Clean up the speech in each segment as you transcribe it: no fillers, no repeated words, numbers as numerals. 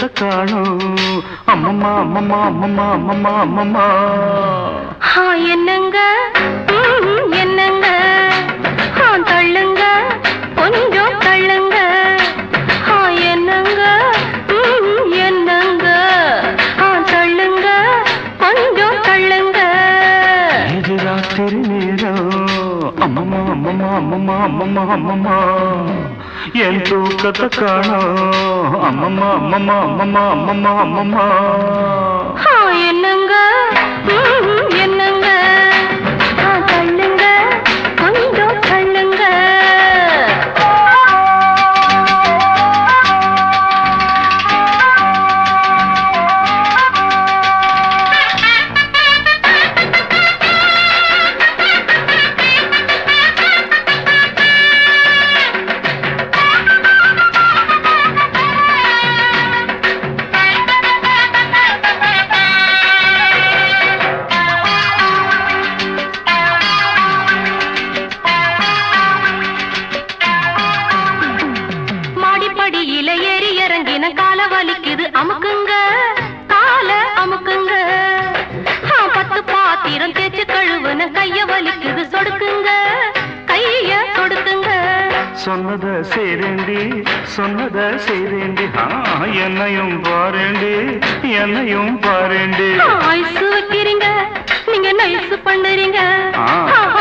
தூக்கத்தை காணும் அம்மம்மா அம்மம்மா அம்மம்மா அம்மம்மா அம்மம்மா. என்னங்க என்னங்க தள்ளுங்க கொஞ்சம் தள்ளுங்க. என்னங்க என்னங்க தள்ளுங்க கொஞ்சம் தள்ளுங்க. இது ராத்திரி நேரம் அம்மம்மா அம்மம்மா அம்மம்மா அம்மம்மா அம்மம்மா. என் தூக்கத்தை காணும் அம்மம்மா அம்மம்மா அம்மம்மா அம்மம்மா அம்மம்மா. என்னங்க என்னங்க தள்ளுங்க கொஞ்சம் தள்ளுங்க. ஏறி இறங்கின கால வலிக்குது அமுக்குங்க கால அமுக்குங்க. 10 பாத்திரம் தேய்ச்சு கழுவுன கைய வலிக்குது சொடுக்குங்க கைய சொடுக்குங்க. சொன்னத செய்றேண்டி சொன்னத செய்றேண்டி என்னையும் பாருண்டி என்னையும் பாருண்டி. ஐசு வைக்கிறீங்க நீங்க நைசு பண்ணுறீங்க.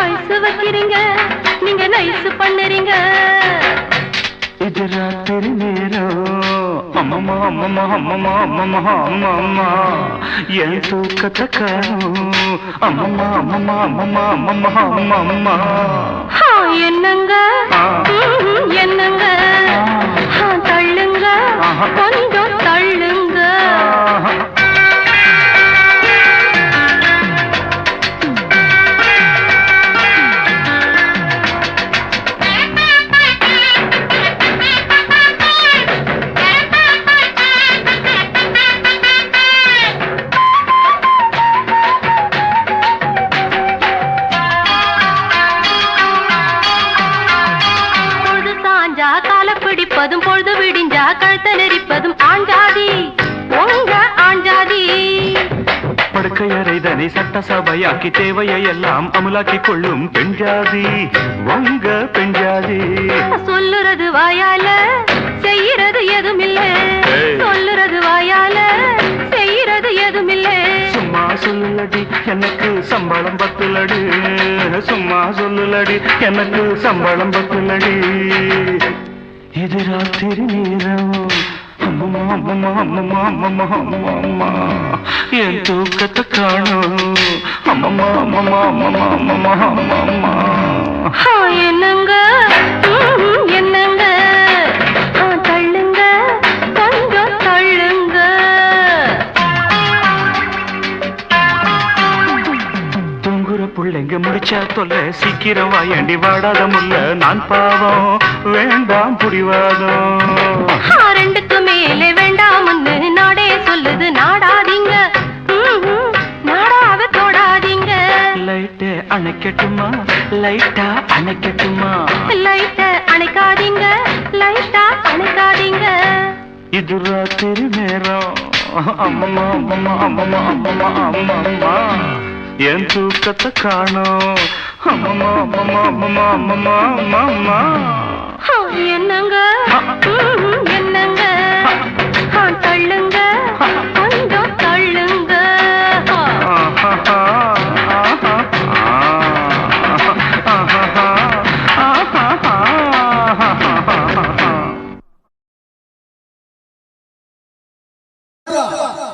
ஐசு வைக்கிறீங்க நீங்க நைசு பண்ணுறீங்க. இது ராத்திரி நேரம் அம்மம்மா அம்மம்மா அம்மம்மா அம்மம்மா அம்மம்மா. என் தூக்கத்தை காணும் அம்மம்மா அம்மம்மா அம்மம்மா அம்மம்மா அம்மம்மா. என்னங்க என்னங்க தள்ளுங்க கொஞ்சம் தள்ளுங்க. கால பிடிப்பதும் பொழுது விடிஞ்சா கழுத்த நெரிப்பதும் ஆஞ்சாதி உங்க ஆஞ்சாதி. படுக்கையறைதனை சட்டசபையாக்கி தேவையை எல்லாம் அமுலாக்கி கொள்ளும் பெண்ஜாதி உங்க பெண்ஜாதி. சொல்லுறது வாயால செய்யறது எதுமில்ல. சொல்லுறது வாயால செய்யறது எதுமில்ல. சும்மா சொல்லுலடி எனக்கு சம்பளம் பத்துலடி. சும்மா சொல்லுலடி எனக்கு சம்பளம் பத்துலடி. இது ராத்திரி நேரம் அம்மம்மா அம்மம்மா அம்மம்மா அம்மம்மா அம்மம்மா. என் தூக்கத்தை காணும் அம்மம்மா அம்மம்மா அம்மம்மா அம்மம்மா அம்மம்மா. என்னங்க என்னங்க தள்ளுங்க கொஞ்சம் தள்ளுங்க. தூங்குற புள்ளைங்க முடிச்சா தொல்ல சீக்கிரம் வாயண்டி வாடாத முல்ல. நான் பாவம் வேண்டாம் புடிவாதம். ரெண்டுக்கு மேலே வேண்டாம்னு நாடே சொல்லுது நாடாதீங்க நாடாவ தொடாதீங்க. லைட்ட அணைக்கட்டுமா லைட்டா அணைக்கட்டுமா. லைட்ட அணைக்காதீங்க லைட்டா அணைக்காதீங்க. இது ராத்திரி நேரம் அம்மம்மா அம்மம்மா அம்மம்மா அம்மம்மா அம்மம்மா. என் தூக்கத்தை காணும் அம்மம்மா அம்மம்மா அம்மம்மா அம்மம்மா அம்மம்மா. என்னங்க என்னங்க தள்ளுங்க கொஞ்சம் தள்ளுங்க. Yeah.